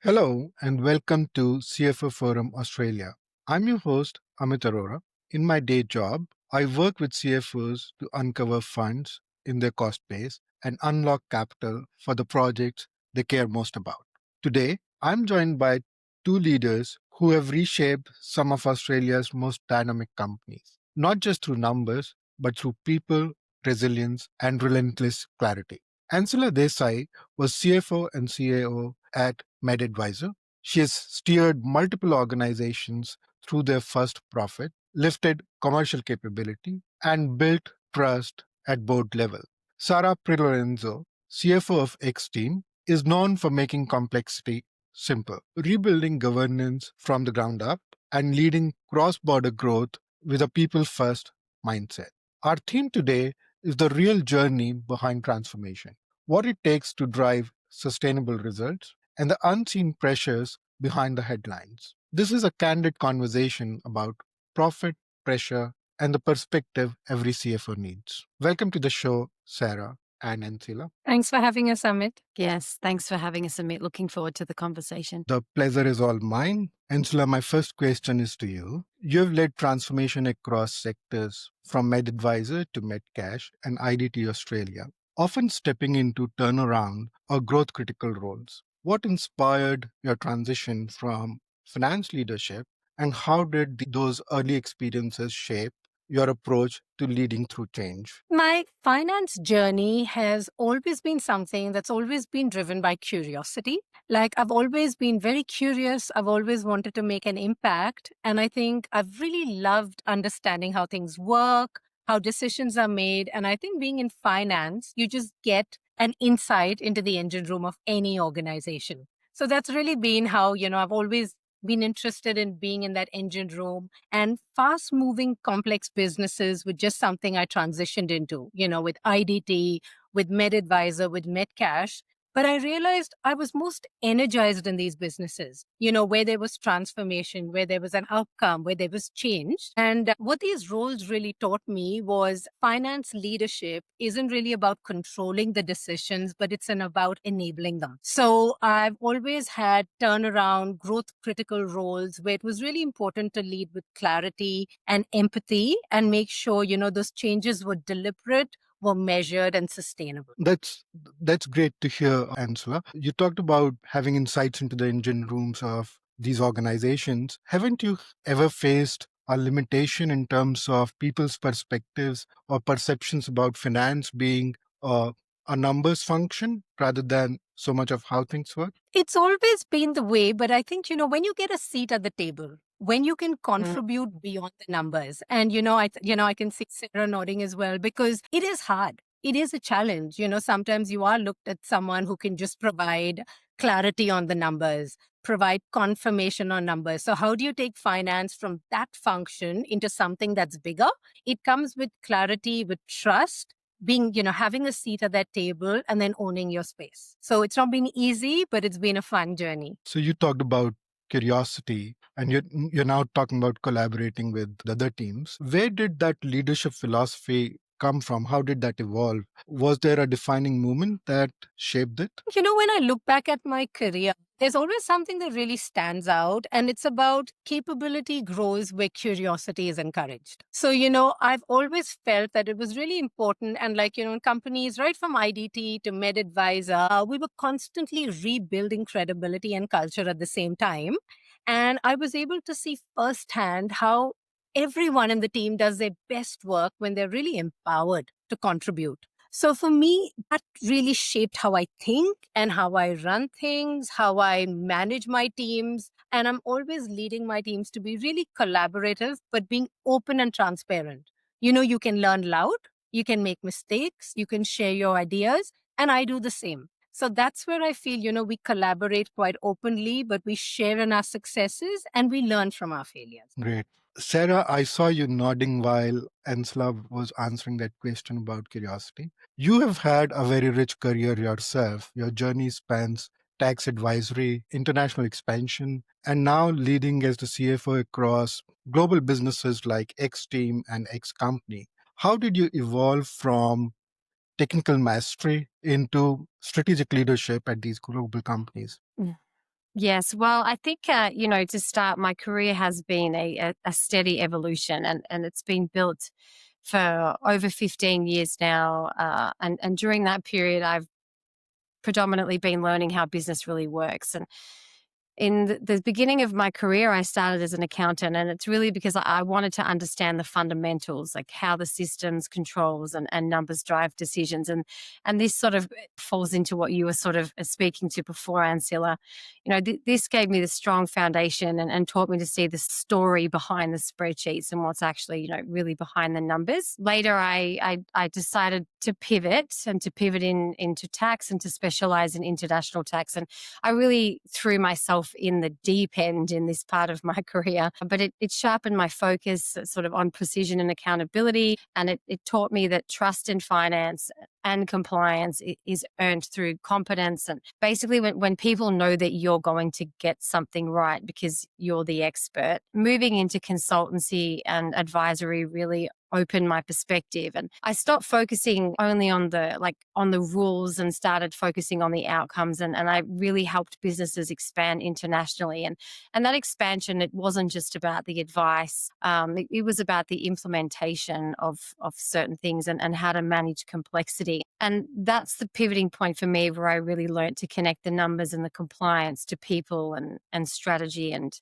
Hello and welcome to CFO Forum Australia. I'm your host, Amit Arora. In my day job, I work with CFOs to uncover funds in their cost base and unlock capital for the projects they care most about. Today, I'm joined by two leaders who have reshaped some of Australia's most dynamic companies, not just through numbers, but through people, resilience, and relentless clarity. Ancila Desai was CFO and CAO at MedAdvisor. She has steered multiple organizations through their first profit, lifted commercial capability, and built trust at board level. Sarah Prelorenzo, CFO of X Team, is known for making complexity simple, rebuilding governance from the ground up, and leading cross border growth with a people first mindset. Our theme today is the real journey behind transformation, what it takes to drive sustainable results, and the unseen pressures behind the headlines. This is a candid conversation about profit, pressure, and the perspective every CFO needs. Welcome to the show, Sarah and Ancila. Thanks for having us, Amit. Yes, thanks for having us, Amit. Looking forward to the conversation. The pleasure is all mine. Ancila, my first question is to you. You've led transformation across sectors from MedAdvisor to MedCash and IDT Australia, often stepping into turnaround or growth critical roles. What inspired your transition from finance leadership, and how did those early experiences shape your approach to leading through change? My finance journey has always been something that's always been driven by curiosity. Like, I've always been very curious. I've always wanted to make an impact. And I think I've really loved understanding how things work, how decisions are made. And I think being in finance, you just get an insight into the engine room of any organization. So that's really been how, I've always been interested in being in that engine room, and fast moving complex businesses were just something I transitioned into, with IDT, with MedAdvisor, with MedCash. But I realized I was most energized in these businesses, where there was transformation, where there was an outcome, where there was change. And what these roles really taught me was finance leadership isn't really about controlling the decisions, but it's about enabling them. So I've always had turnaround, growth critical roles where it was really important to lead with clarity and empathy and make sure, those changes were deliberate, were measured and sustainable. That's great to hear, Ansela. You talked about having insights into the engine rooms of these organizations. Haven't you ever faced a limitation in terms of people's perspectives or perceptions about finance being a numbers function rather than so much of how things work? It's always been the way, but I think, when you get a seat at the table, when you can contribute beyond the numbers, and I can see Sarah nodding as well, because it is hard. It is a challenge. Sometimes you are looked at someone who can just provide clarity on the numbers, provide confirmation on numbers. So how do you take finance from that function into something that's bigger? It comes with clarity, with trust, being, having a seat at that table and then owning your space. So it's not been easy, but it's been a fun journey. So you talked about curiosity, and you're now talking about collaborating with the other teams. Where did that leadership philosophy come from? How did that evolve? Was there a defining moment that shaped it? When I look back at my career, there's always something that really stands out, and it's about capability grows where curiosity is encouraged. So, I've always felt that it was really important. And, like, in companies, right from IDT to MedAdvisor, we were constantly rebuilding credibility and culture at the same time. And I was able to see firsthand how everyone in the team does their best work when they're really empowered to contribute. So for me, that really shaped how I think and how I run things, how I manage my teams. And I'm always leading my teams to be really collaborative, but being open and transparent. You can learn loud, you can make mistakes, you can share your ideas, and I do the same. So that's where I feel, we collaborate quite openly, but we share in our successes and we learn from our failures. Great. Sarah, I saw you nodding while Ansela was answering that question about curiosity. You have had a very rich career yourself. Your journey spans tax advisory, international expansion, and now leading as the CFO across global businesses like X Team and X Company. How did you evolve from technical mastery into strategic leadership at these global companies? Yes. Well, I think, to start, my career has been a steady evolution, and it's been built for over 15 years now. And during that period, I've predominantly been learning how business really works. And in the beginning of my career, I started as an accountant, and it's really because I wanted to understand the fundamentals, like how the systems, controls, and numbers drive decisions. And this sort of falls into what you were sort of speaking to before, Ancilla. This gave me the strong foundation and taught me to see the story behind the spreadsheets and what's actually, really behind the numbers. Later, I decided to pivot into tax and to specialize in international tax. And I really threw myself in the deep end in this part of my career, but it sharpened my focus sort of on precision and accountability. And it taught me that trust in finance and compliance is earned through competence. And basically, when people know that you're going to get something right because you're the expert, moving into consultancy and advisory really opened my perspective, and I stopped focusing only on the rules and started focusing on the outcomes, and I really helped businesses expand internationally. And that expansion, it wasn't just about the advice. It was about the implementation of certain things, and how to manage complexity. And that's the pivoting point for me, where I really learned to connect the numbers and the compliance to people and strategy and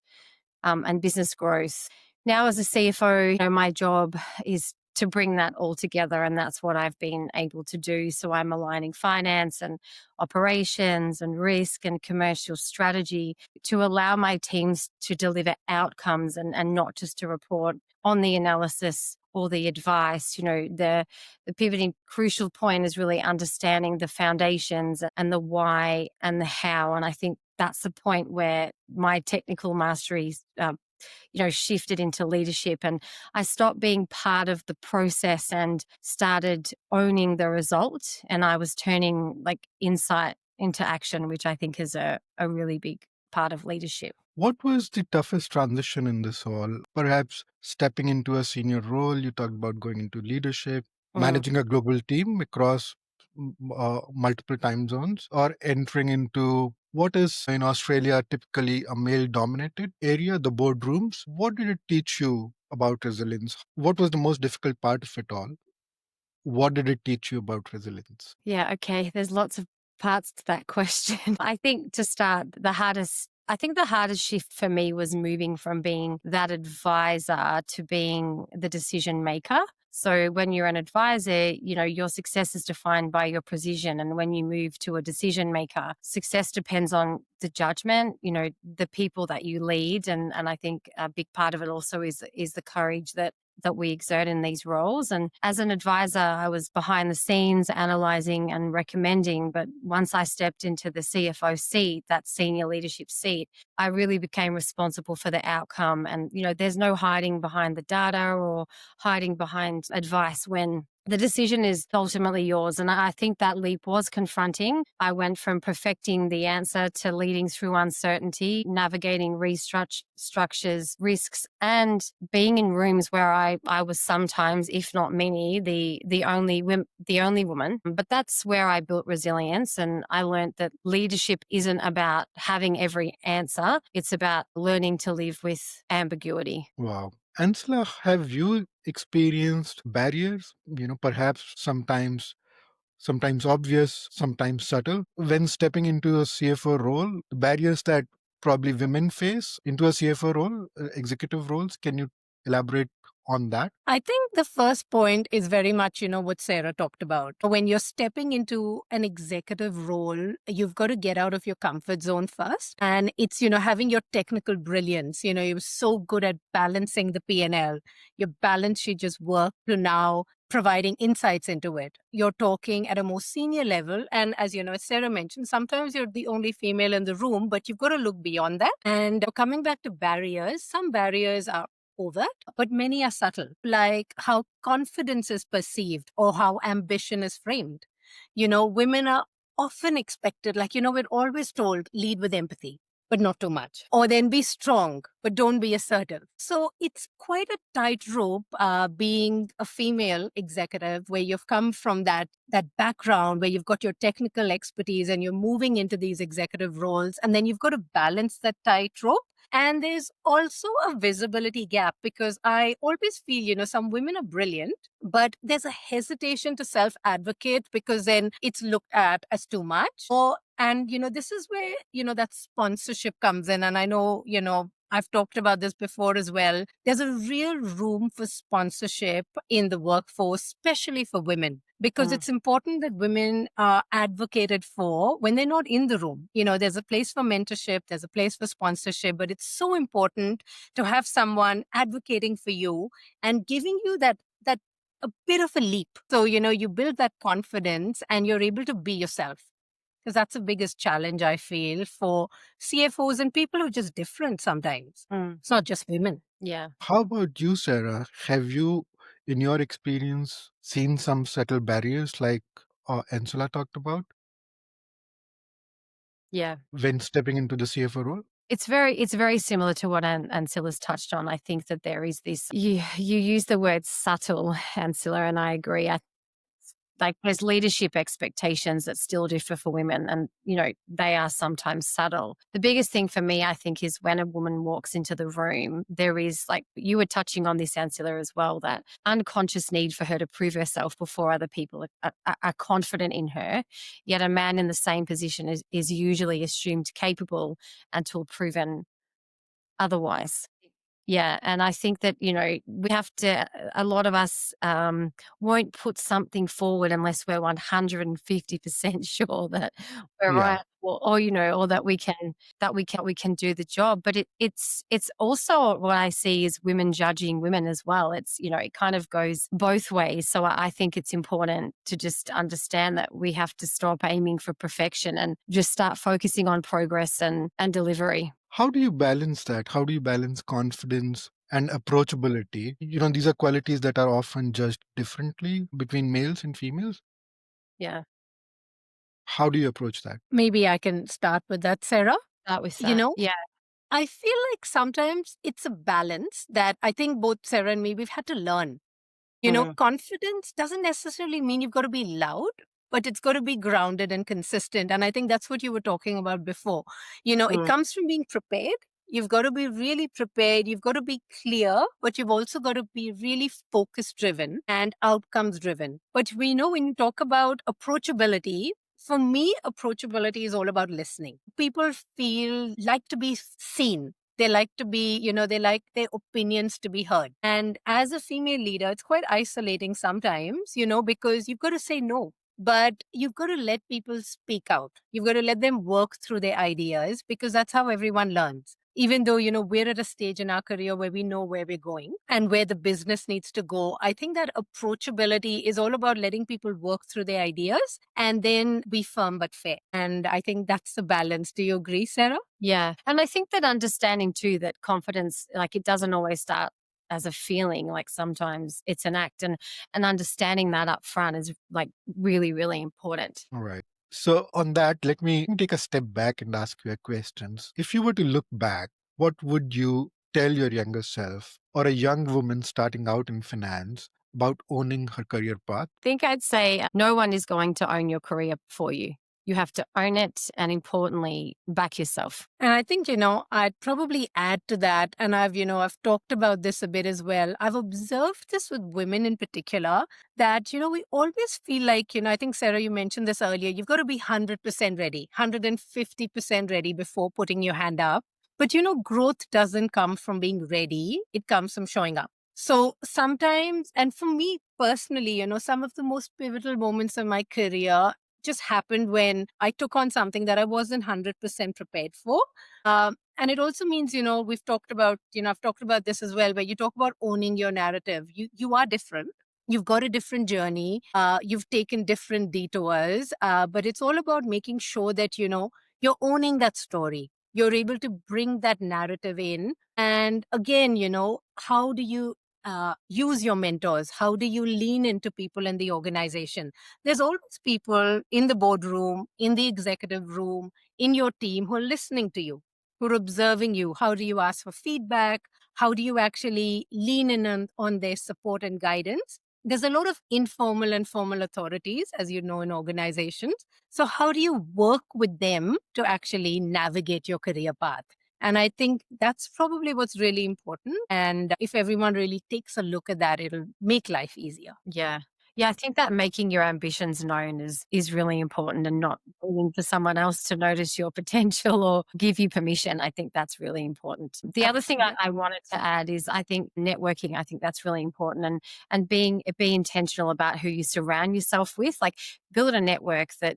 business growth. Now, as a CFO, my job is to bring that all together, and that's what I've been able to do. So I'm aligning finance and operations and risk and commercial strategy to allow my teams to deliver outcomes, and not just to report on the analysis or the advice. The pivoting crucial point is really understanding the foundations and the why and the how. And I think that's the point where my technical mastery shifted into leadership, and I stopped being part of the process and started owning the result. And I was turning like insight into action, which I think is a really big part of leadership. What was the toughest transition in this all? Perhaps stepping into a senior role, you talked about going into leadership, Mm. managing a global team across multiple time zones, or entering into what is in Australia typically a male dominated area, the boardrooms. What did it teach you about resilience? What was the most difficult part of it all? What did it teach you about resilience? Yeah, okay. There's lots of parts to that question. I think to start, the hardest shift for me was moving from being that advisor to being the decision maker. So when you're an advisor, your success is defined by your precision. And when you move to a decision maker, success depends on the judgment, the people that you lead. And I think a big part of it also is the courage that we exert in these roles. And as an advisor, I was behind the scenes analyzing and recommending. But once I stepped into the CFO seat, that senior leadership seat, I really became responsible for the outcome. And, there's no hiding behind the data or hiding behind advice when the decision is ultimately yours. And I think that leap was confronting. I went from perfecting the answer to leading through uncertainty, navigating restructures, risks, and being in rooms where I was sometimes, if not many, the only woman. But that's where I built resilience, and I learned that leadership isn't about having every answer. It's about learning to live with ambiguity. Wow. Ansela, have you experienced barriers, perhaps sometimes obvious, sometimes subtle, when stepping into a CFO role, the barriers that probably women face into a CFO role, executive roles? Can you elaborate on that? I think the first point is very much, what Sarah talked about. When you're stepping into an executive role, you've got to get out of your comfort zone first. And it's, having your technical brilliance. You're so good at balancing the P&L. Your balance sheet just work to now providing insights into it. You're talking at a more senior level. And as as Sarah mentioned, sometimes you're the only female in the room, but you've got to look beyond that. And coming back to barriers, some barriers are overt, but many are subtle, like how confidence is perceived or how ambition is framed. Women are often expected, we're always told, lead with empathy. but not too much. Or then be strong, but don't be assertive. So it's quite a tightrope being a female executive where you've come from that background where you've got your technical expertise and you're moving into these executive roles. And then you've got to balance that tightrope. And there's also a visibility gap because I always feel, some women are brilliant, but there's a hesitation to self advocate because then it's looked at as too much. And this is where, that sponsorship comes in. And I know, I've talked about this before as well. There's a real room for sponsorship in the workforce, especially for women, because it's important that women are advocated for when they're not in the room. There's a place for mentorship, there's a place for sponsorship, but it's so important to have someone advocating for you and giving you that a bit of a leap. So, you build that confidence and you're able to be yourself. Because that's the biggest challenge I feel for CFOs and people who are just different sometimes. It's not just women. Yeah. How about you, Sarah? Have you, in your experience, seen some subtle barriers like Ancila talked about Yeah. when stepping into the CFO role? It's very similar to what Ancila's touched on. I think that there is this, you use the word subtle, Ancila, and I agree. Like there's leadership expectations that still differ for women and, they are sometimes subtle. The biggest thing for me, I think, is when a woman walks into the room, there is, like you were touching on this, Ancila, as well, that unconscious need for her to prove herself before other people are confident in her. Yet a man in the same position is usually assumed capable until proven otherwise. Yeah. And I think that, we have to, a lot of us won't put something forward unless we're 150% sure that we're Yeah. right or that we can do the job. But it's also what I see is women judging women as well. It's, it kind of goes both ways. So I think it's important to just understand that we have to stop aiming for perfection and just start focusing on progress and delivery. How do you balance that? How do you balance confidence and approachability? These are qualities that are often judged differently between males and females. Yeah. How do you approach that? Maybe I can start with that, Sarah. Start with You that. know, Yeah. I feel like sometimes it's a balance that I think both Sarah and me, we've had to learn. Confidence doesn't necessarily mean you've got to be loud, but it's got to be grounded and consistent. And I think that's what you were talking about before. It comes from being prepared. You've got to be really prepared. You've got to be clear, but you've also got to be really focus driven and outcomes driven. But we know when you talk about approachability, for me, approachability is all about listening. People like to be seen. They like to be, they like their opinions to be heard. And as a female leader, it's quite isolating sometimes, because you've got to say no. But you've got to let people speak out. You've got to let them work through their ideas because that's how everyone learns. Even though, we're at a stage in our career where we know where we're going and where the business needs to go, I think that approachability is all about letting people work through their ideas and then be firm but fair. And I think that's the balance. Do you agree, Sarah? Yeah. And I think that understanding too that confidence, like it doesn't always start as a feeling, like sometimes it's an act and understanding that up front is like really, really important. All right. So on that, let me take a step back and ask you a question. If you were to look back, what would you tell your younger self or a young woman starting out in finance about owning her career path? I think I'd say no one is going to own your career for you. You have to own it and importantly, back yourself. And I think, I'd probably add to that. And I've talked about this a bit as well. I've observed this with women in particular that, we always feel like, I think, Sarah, you mentioned this earlier, you've got to be 100% ready, 150% ready before putting your hand up. But, growth doesn't come from being ready. It comes from showing up. So sometimes, and for me personally, some of the most pivotal moments of my career just happened when I took on something that I wasn't 100% prepared for. And it also means, we've talked about, I've talked about this as well, where you talk about owning your narrative. You are different. You've got a different journey. You've taken different detours. But it's all about making sure that, you're owning that story. You're able to bring that narrative in. And again, how do you use your mentors? How do you lean into people in the organization? There's always people in the boardroom, in the executive room, in your team who are listening to you. who are observing you. How do you ask for feedback? How do you actually lean in on their support and guidance? There's a lot of informal and formal authorities, as you know, in organizations. So, how do you work with them to actually navigate your career path? And I think that's probably what's really important. And if everyone really takes a look at that, it'll make life easier. Yeah. Yeah, I think that making your ambitions known is really important, and not waiting for someone else to notice your potential or give you permission. I think that's really important. The other thing Absolutely. I wanted to add is I think networking, I think that's really important, and be intentional about who you surround yourself with. Like, build a network that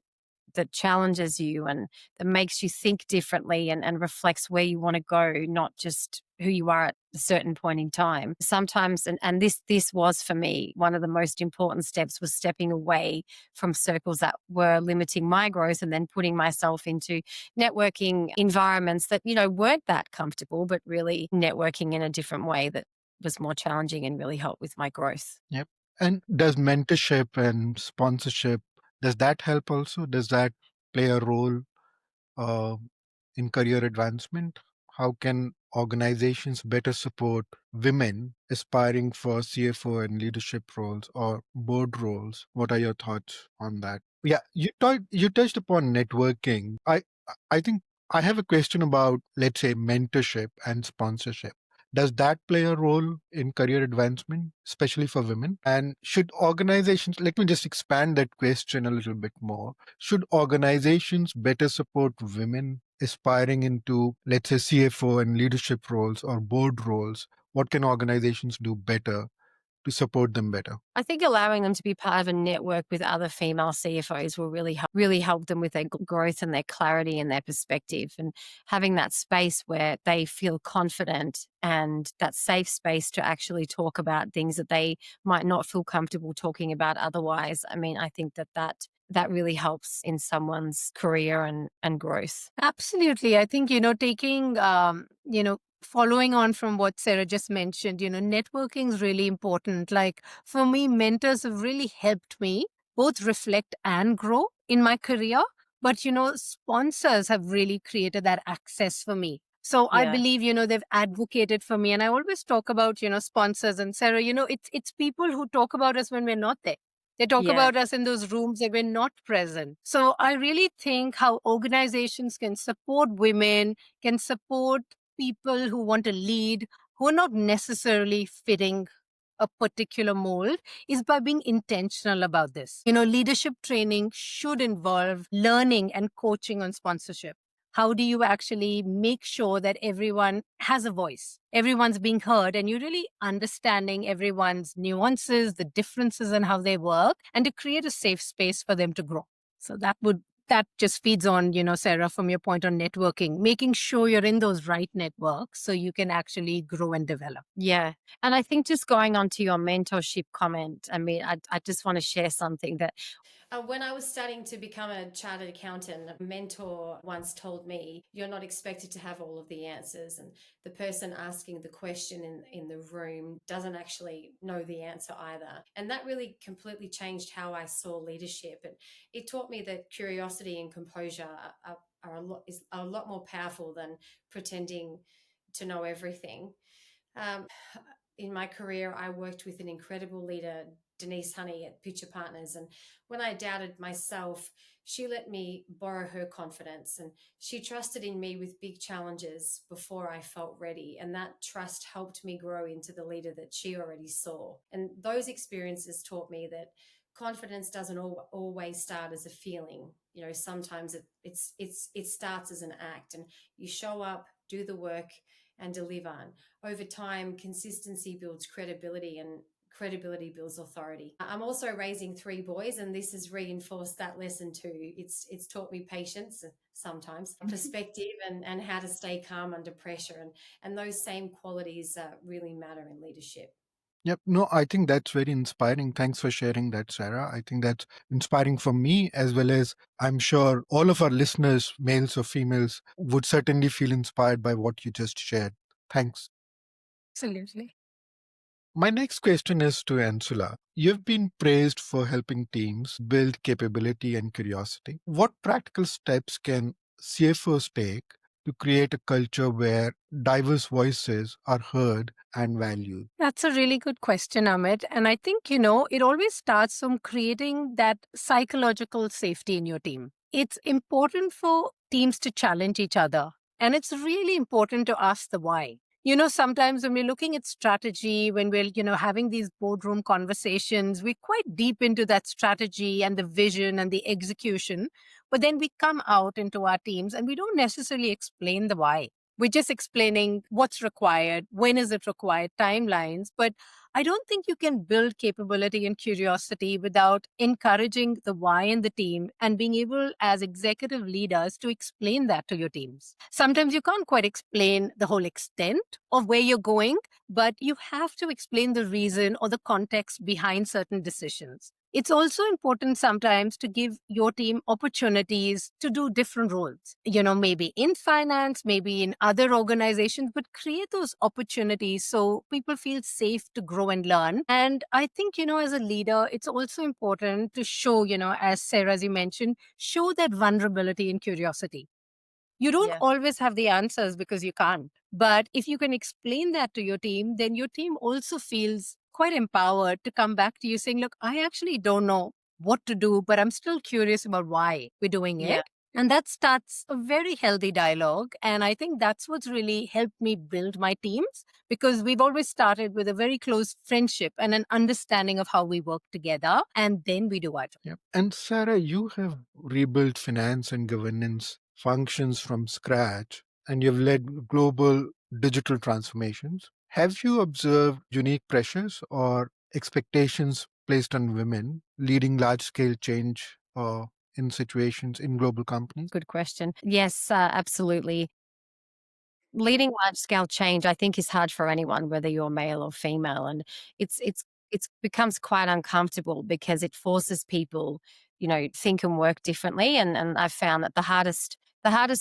challenges you and that makes you think differently and reflects where you want to go, not just who you are at a certain point in time. Sometimes, and this was for me, one of the most important steps was stepping away from circles that were limiting my growth and then putting myself into networking environments that, weren't that comfortable, but really networking in a different way that was more challenging and really helped with my growth. Yep. And does mentorship and sponsorship, does that help also? Does that play a role uh, in career advancement? How can organizations better support women aspiring for CFO and leadership roles or board roles? What are your thoughts on that? Yeah, you touched upon networking. I think I have a question about, let's say, mentorship and sponsorship. Does that play a role in career advancement, especially for women? And should organizations, let me just expand that question a little bit more. Should organizations better support women aspiring into, let's say, CFO and leadership roles or board roles? What can organizations do better to support them better? I think allowing them to be part of a network with other female CFOs will really help them with their growth and their clarity and their perspective, and having that space where they feel confident and that safe space to actually talk about things that they might not feel comfortable talking about otherwise. I mean, I think that really helps in someone's career and growth. Absolutely. I think, taking, following on from what Sarah just mentioned, networking is really important. Like for me, mentors have really helped me both reflect and grow in my career. But, sponsors have really created that access for me. So I Yeah. believe, they've advocated for me. And I always talk about, sponsors. And Sarah, it's people who talk about us when we're not there. They talk Yeah. about us in those rooms that we're not present. So I really think how organizations can support women, can support people who want to lead, who are not necessarily fitting a particular mold, is by being intentional about this. Leadership training should involve learning and coaching on sponsorship. How do you actually make sure that everyone has a voice? Everyone's being heard, and you're really understanding everyone's nuances, the differences in how they work, and to create a safe space for them to grow. So that just feeds on, Sarah, from your point on networking, making sure you're in those right networks so you can actually grow and develop. Yeah. And I think just going on to your mentorship comment, I mean, I just want to share something that when I was studying to become a chartered accountant, a mentor once told me, you're not expected to have all of the answers. And the person asking the question in the room doesn't actually know the answer either. And that really completely changed how I saw leadership. And it taught me that curiosity and composure are a lot more powerful than pretending to know everything. Um, in my career, I worked with an incredible leader, Denise Honey at Pitcher Partners. And when I doubted myself, she let me borrow her confidence, and she trusted in me with big challenges before I felt ready. And that trust helped me grow into the leader that she already saw. And those experiences taught me that confidence doesn't always start as a feeling. Sometimes it starts as an act, and you show up, do the work, and deliver. Over time, consistency builds credibility, and credibility builds authority. I'm also raising 3 boys, and this has reinforced that lesson too. It's taught me patience sometimes, perspective, and how to stay calm under pressure. And those same qualities really matter in leadership. Yep. No, I think that's very inspiring. Thanks for sharing that, Sarah. I think that's inspiring for me, as well as I'm sure all of our listeners, males or females, would certainly feel inspired by what you just shared. Thanks. Absolutely. My next question is to Ancila. You've been praised for helping teams build capability and curiosity. What practical steps can CFOs take to create a culture where diverse voices are heard and valued? That's a really good question, Amit. And I think, it always starts from creating that psychological safety in your team. It's important for teams to challenge each other. And it's really important to ask the why. Sometimes when we're looking at strategy, when we're, having these boardroom conversations, we're quite deep into that strategy and the vision and the execution. But then we come out into our teams and we don't necessarily explain the why. We're just explaining what's required, when is it required, timelines. But I don't think you can build capability and curiosity without encouraging the why in the team and being able, as executive leaders, to explain that to your teams. Sometimes you can't quite explain the whole extent of where you're going, but you have to explain the reason or the context behind certain decisions. It's also important sometimes to give your team opportunities to do different roles, maybe in finance, maybe in other organizations, but create those opportunities so people feel safe to grow and learn. And I think, as a leader, it's also important to show, as Sarah, as you mentioned, show that vulnerability and curiosity. You don't Yeah. always have the answers because you can't. But if you can explain that to your team, then your team also feels quite empowered to come back to you saying, look, I actually don't know what to do, but I'm still curious about why we're doing Yeah. it. And that starts a very healthy dialogue. And I think that's what's really helped me build my teams because we've always started with a very close friendship and an understanding of how we work together. And then we do our job. Yeah. And Sarah, you have rebuilt finance and governance functions from scratch, and you've led global digital transformations. Have you observed unique pressures or expectations placed on women leading large scale change in situations in global companies? Good question. Yes, absolutely. Leading large scale change, I think, is hard for anyone, whether you're male or female, and it's becomes quite uncomfortable because it forces people, think and work differently. And I've found that the hardest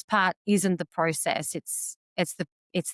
part isn't the process; it's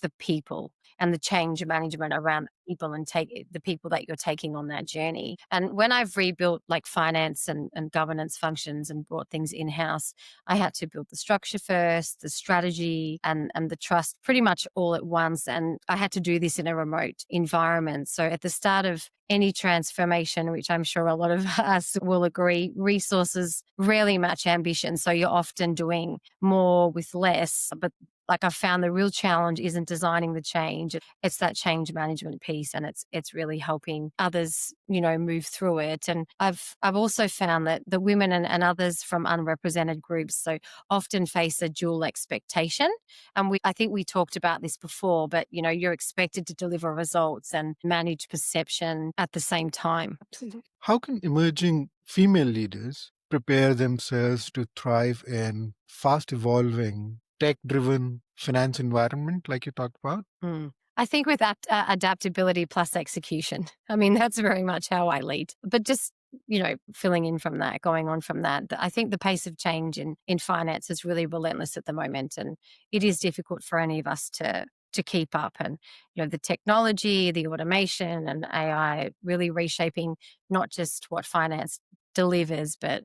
the people and the change management around the people and take the people that you're taking on that journey. And when I've rebuilt like finance and governance functions and brought things in house, I had to build the structure first, the strategy, and the trust pretty much all at once. And I had to do this in a remote environment. So at the start of any transformation, which I'm sure a lot of us will agree, resources rarely match ambition. So you're often doing more with less. But like I've found the real challenge isn't designing the change. It's that change management piece, and it's really helping others, move through it. And I've also found that the women and others from unrepresented groups so often face a dual expectation. And I think we talked about this before, but you're expected to deliver results and manage perception at the same time. Absolutely. How can emerging female leaders prepare themselves to thrive in fast evolving, tech driven finance environment like you talked about? Mm. I think with that adaptability plus execution. I mean, that's very much how I lead. But just filling in from that, going on from that, I think the pace of change in finance is really relentless at the moment, and it is difficult for any of us to keep up. And the technology, the automation, and AI really reshaping not just what finance delivers, but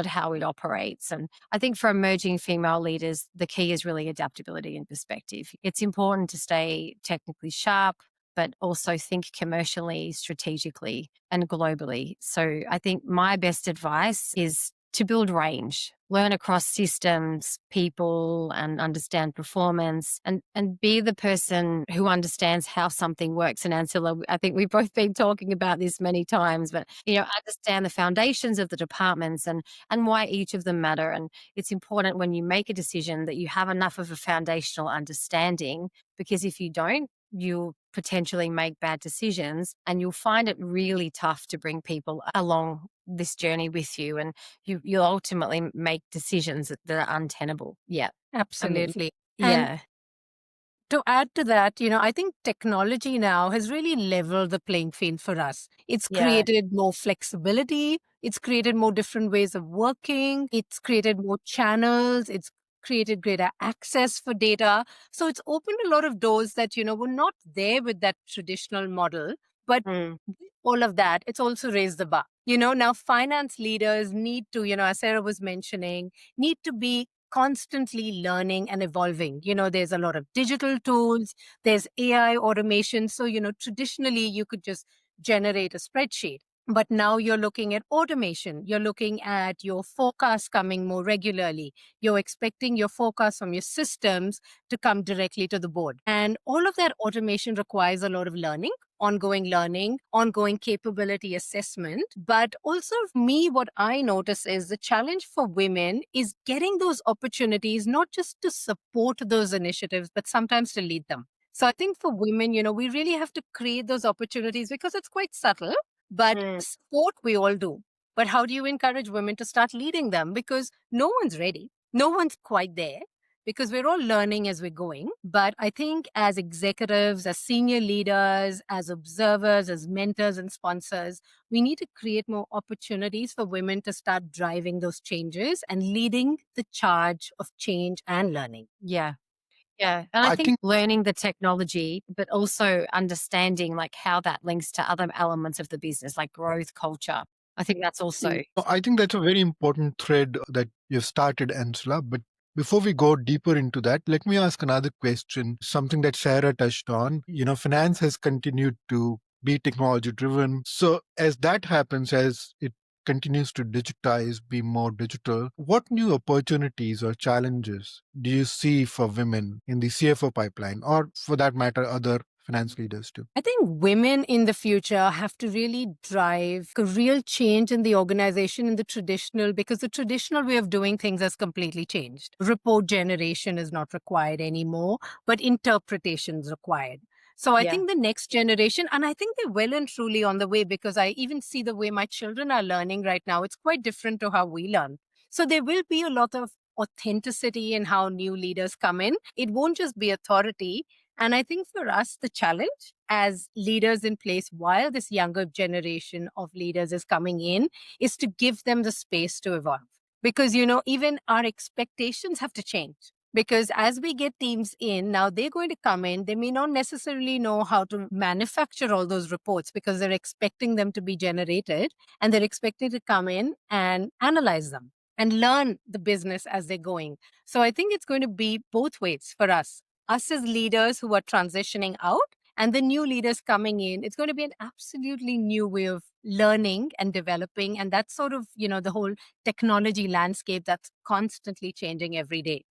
how it operates. And I think for emerging female leaders, the key is really adaptability and perspective. It's important to stay technically sharp, but also think commercially, strategically, and globally. So I think my best advice is to build range, learn across systems, people, and understand performance, and be the person who understands how something works. And Ancila, I think we've both been talking about this many times, but understand the foundations of the departments and why each of them matter. And it's important when you make a decision that you have enough of a foundational understanding, because if you don't, you'll potentially make bad decisions, and you'll find it really tough to bring people along this journey with you, and you'll ultimately make decisions that are untenable. Yeah. I mean, Absolutely. And yeah. to add to that, I think technology now has really leveled the playing field for us. It's Yeah. created more flexibility. It's created more different ways of working. It's created more channels. It's created greater access for data. So it's opened a lot of doors that, were not there with that traditional model. But Mm. with all of that, it's also raised the bar. Now finance leaders need to, as Sarah was mentioning, need to be constantly learning and evolving. There's a lot of digital tools, there's AI automation. So, traditionally you could just generate a spreadsheet. But now you're looking at automation. You're looking at your forecast coming more regularly. You're expecting your forecast from your systems to come directly to the board. And all of that automation requires a lot of learning, ongoing capability assessment. But also, me, what I notice is the challenge for women is getting those opportunities, not just to support those initiatives, but sometimes to lead them. So I think for women, we really have to create those opportunities because it's quite subtle, but support we all do. But how do you encourage women to start leading them? Because no one's ready. No one's quite there because we're all learning as we're going. But I think as executives, as senior leaders, as observers, as mentors and sponsors, we need to create more opportunities for women to start driving those changes and leading the charge of change and learning. Yeah. Yeah. And I I think think learning the technology, but also understanding like how that links to other elements of the business, like growth, culture. I think that's also, I think that's a very important thread that you've started, Ancila. But before we go deeper into that, let me ask another question, something that Sarah touched on. Finance has continued to be technology driven. So as that happens, as it continues to digitize, be more digital, what new opportunities or challenges do you see for women in the CFO pipeline, or for that matter, other finance leaders too? I think women in the future have to really drive a real change in the organization in the traditional, because the traditional way of doing things has completely changed. Report generation is not required anymore, but interpretation is required. So I yeah. think the next generation, and I think they're well and truly on the way, because I even see the way my children are learning right now. It's quite different to how we learn. So there will be a lot of authenticity in how new leaders come in. It won't just be authority. And I think for us, the challenge as leaders in place while this younger generation of leaders is coming in is to give them the space to evolve. Because, even our expectations have to change. Because as we get teams in, now they're going to come in, they may not necessarily know how to manufacture all those reports because they're expecting them to be generated and they're expected to come in and analyze them and learn the business as they're going. So I think it's going to be both ways for us as leaders who are transitioning out and the new leaders coming in. It's going to be an absolutely new way of learning and developing. And that's sort of, the whole technology landscape that's constantly changing every day.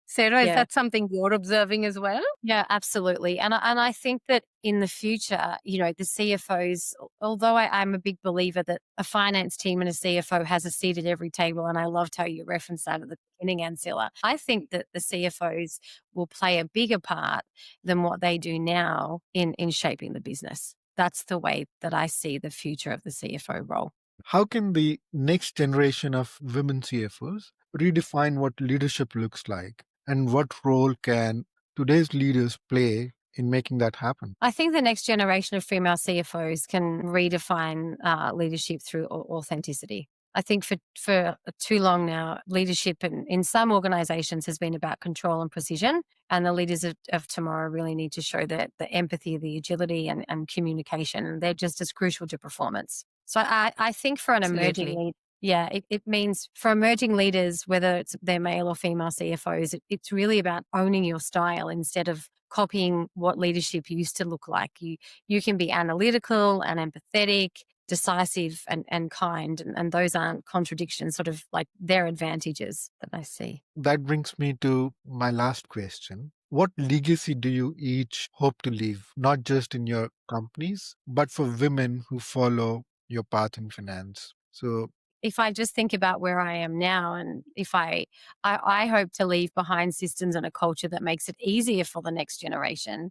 Sarah, is Yeah. that something you're observing as well? Yeah, absolutely. And I think that in the future, the CFOs, although I'm a big believer that a finance team and a CFO has a seat at every table, and I loved how you referenced that at the beginning, Ancilla, I think that the CFOs will play a bigger part than what they do now in shaping the business. That's the way that I see the future of the CFO role. How can the next generation of women CFOs redefine what leadership looks like? And what role can today's leaders play in making that happen? I think the next generation of female CFOs can redefine leadership through authenticity. I think for too long now, leadership in some organizations has been about control and precision. And the leaders of tomorrow really need to show the empathy, the agility, and communication. And they're just as crucial to performance. So I think for an emerging Absolutely. leader, yeah, it means for emerging leaders, whether they're male or female CFOs, it's really about owning your style instead of copying what leadership used to look like. You can be analytical and empathetic, decisive and kind, and those aren't contradictions, sort of like they're advantages that I see. That brings me to my last question. What legacy do you each hope to leave, not just in your companies, but for women who follow your path in finance? So, If I just think about where I am now, and if I hope to leave behind systems and a culture that makes it easier for the next generation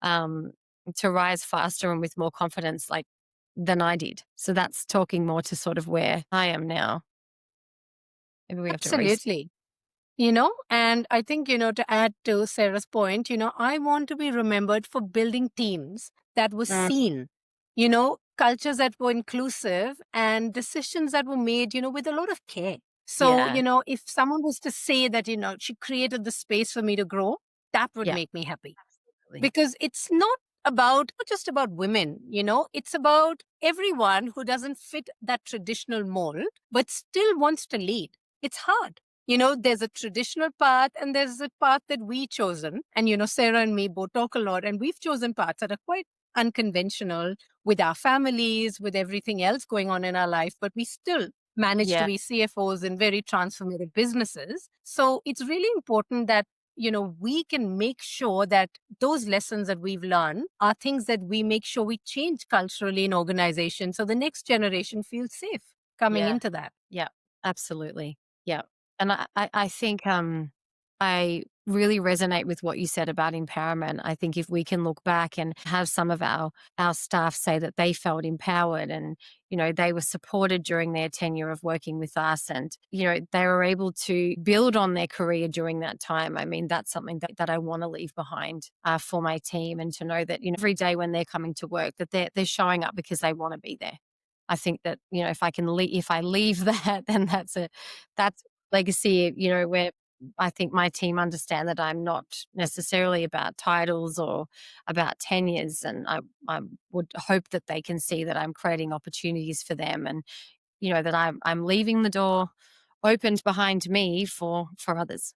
um, to rise faster and with more confidence, like than I did. So that's talking more to sort of where I am now. Maybe we have to race. Absolutely. And I think, to add to Sarah's point, I want to be remembered for building teams that were seen, cultures that were inclusive and decisions that were made, with a lot of care. So, Yeah, if someone was to say that, she created the space for me to grow, that would yeah, make me happy, absolutely. because it's not just about women, it's about everyone who doesn't fit that traditional mold, but still wants to lead. It's hard. there's a traditional path and there's a path that we chosen. And, Sarah and me both talk a lot, and we've chosen paths that are quite unconventional with our families, with everything else going on in our life, but we still manage to Yeah. be CFOs in very transformative businesses. So it's really important that, we can make sure that those lessons that we've learned are things that we make sure we change culturally in organizations so the next generation feels safe coming Yeah. into that. Yeah, absolutely. Yeah. And I think I really resonate with what you said about empowerment. I think if we can look back and have some of our staff say that they felt empowered and, they were supported during their tenure of working with us and, they were able to build on their career during that time. I mean, that's something that I want to leave behind for my team, and to know that, every day when they're coming to work, that they're showing up because they want to be there. I think that, if I leave that, then that's legacy, where I think my team understand that I'm not necessarily about titles or about tenures. And I would hope that they can see that I'm creating opportunities for them, and, that I'm leaving the door opened behind me for others.